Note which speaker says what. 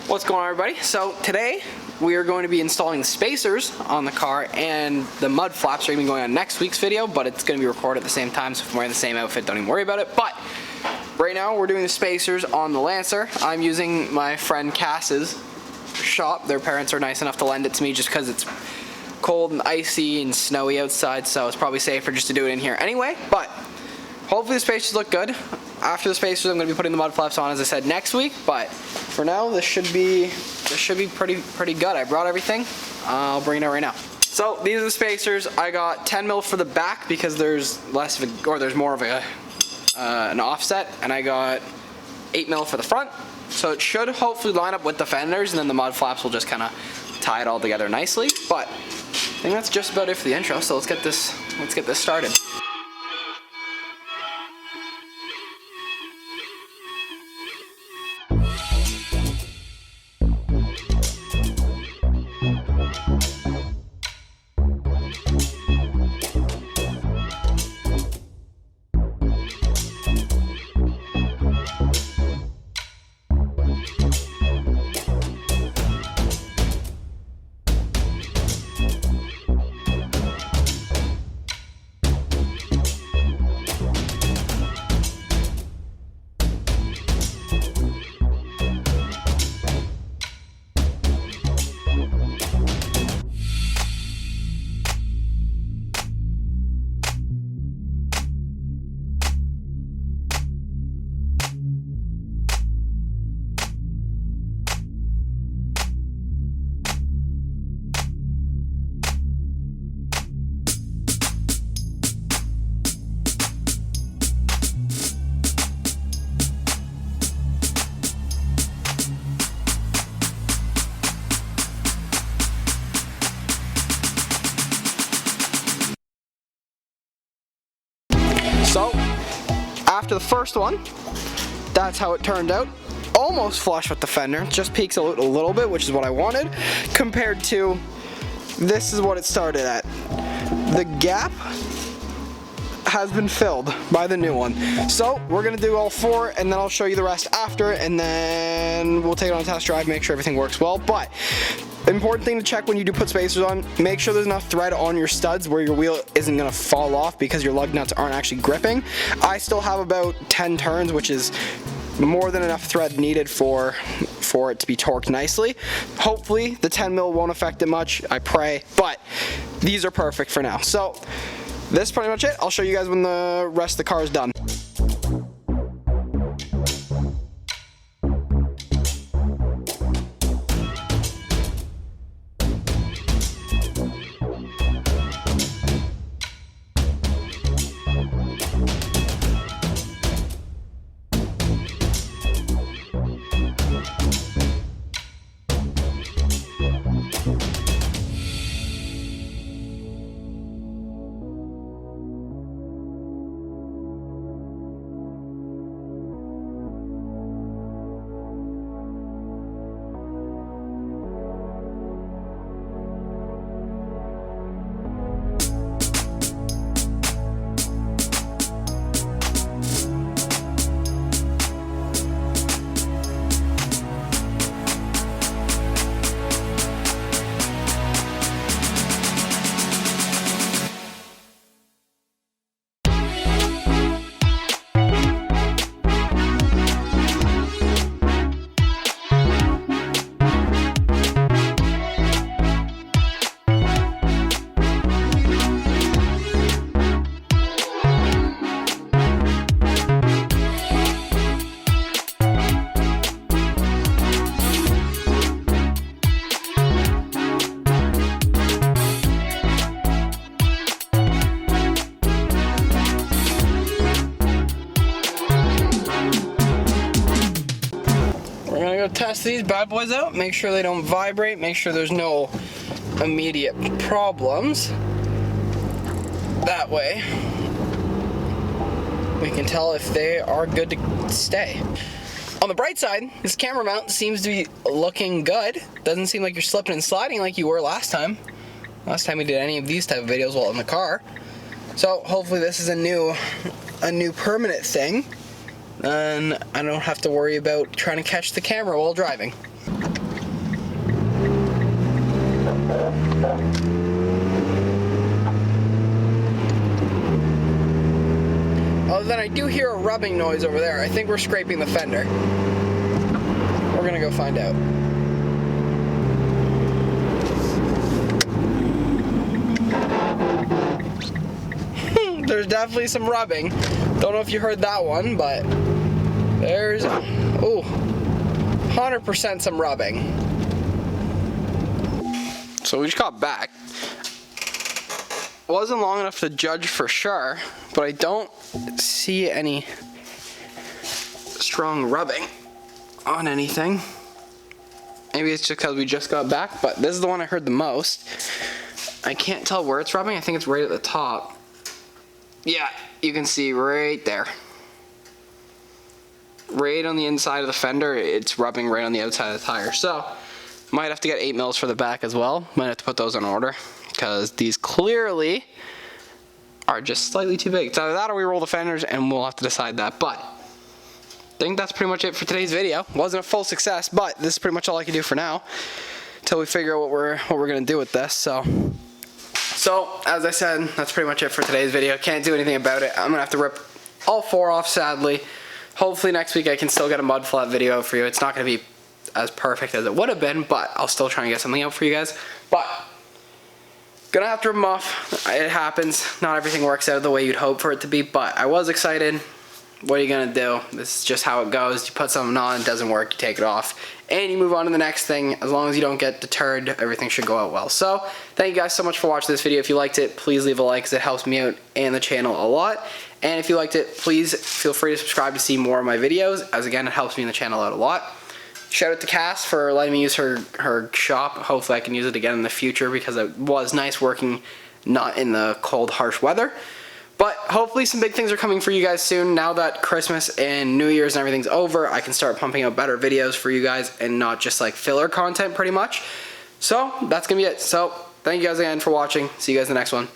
Speaker 1: What's going on, everybody? So today we are going to be installing the spacers on the car, and the mud flaps are going to be going on next week's video, but it's going to be recorded at the same time, so if I'm wearing the same outfit, don't even worry about it. But right now we're doing the spacers on the Lancer. I'm using my friend Cass's shop. Their parents are nice enough to lend it to me just because it's cold and icy and snowy outside, so it's probably safer just to do it in here anyway. But hopefully the spacers look good. After the spacers, I'm going to be putting the mud flaps on, as I said, next week. But for now, this should be pretty good. I brought everything. I'll bring it out right now. So these are the spacers. I got 10 mil for the back because there's less of a, or there's more of a an offset, and I got 8 mil for the front. So it should hopefully line up with the fenders, and then the mud flaps will just kind of tie it all together nicely. But I think that's just about it for the intro. So let's get this started. So, after the first one, that's how it turned out. Almost flush with the fender, just peaks a little bit, which is what I wanted, compared to this is what it started at. The gap has been filled by the new one. So, we're gonna do all 4, and then I'll show you the rest after, and then we'll take it on a test drive, make sure everything works well. But important thing to check when you do put spacers on, make sure there's enough thread on your studs where your wheel isn't going to fall off because your lug nuts aren't actually gripping. I still have about 10 turns, which is more than enough thread needed for it to be torqued nicely. Hopefully the 10 mil won't affect it much, I pray, but these are perfect for now. So this is pretty much it. I'll show you guys when the rest of the car is done. Test these bad boys out, make sure they don't vibrate, make sure there's no immediate problems. That way we can tell if they are good to stay. On the bright side, this camera mount seems to be looking good. Doesn't seem like you're slipping and sliding like you were last time. Last time we did any of these type of videos while in the car. So hopefully this is a new permanent thing, and I don't have to worry about trying to catch the camera while driving. Other than I do hear a rubbing noise over there. I think we're scraping the fender. We're gonna go find out. There's definitely some rubbing. Don't know if you heard that one, but there's, oh, 100% some rubbing. So we just got back. Wasn't long enough to judge for sure, but I don't see any strong rubbing on anything. Maybe it's just because we just got back, but this is the one I heard the most. I can't tell where it's rubbing. I think it's right at the top. Yeah, you can see right there. Right on the inside of the fender, it's rubbing right on the outside of the tire. So, might have to get 8 mils for the back as well. Might have to put those in order, because these clearly are just slightly too big. It's either that or we roll the fenders, and we'll have to decide that. But I think that's pretty much it for today's video. Wasn't a full success, but this is pretty much all I can do for now until we figure out what we're gonna do with this. So as I said, that's pretty much it for today's video. Can't do anything about it. I'm gonna have to rip all 4 off, sadly. Hopefully next week I can still get a mud flap video for you. It's not gonna be as perfect as it would have been, but I'll still try and get something out for you guys. But gonna have to rip them off. It happens. Not everything works out the way you'd hope for it to be, but I was excited. What are you gonna do? This is just how it goes. You put something on, it doesn't work, you take it off, and you move on to the next thing. As long as you don't get deterred, everything should go out well. So, thank you guys so much for watching this video. If you liked it, please leave a like, because it helps me out and the channel a lot. And if you liked it, please feel free to subscribe to see more of my videos, as again, it helps me and the channel out a lot. Shout out to Cass for letting me use her shop. Hopefully I can use it again in the future, because it was nice working not in the cold, harsh weather. But hopefully some big things are coming for you guys soon. Now that Christmas and New Year's and everything's over, I can start pumping out better videos for you guys and not just like filler content pretty much. So that's gonna be it. So thank you guys again for watching. See you guys in the next one.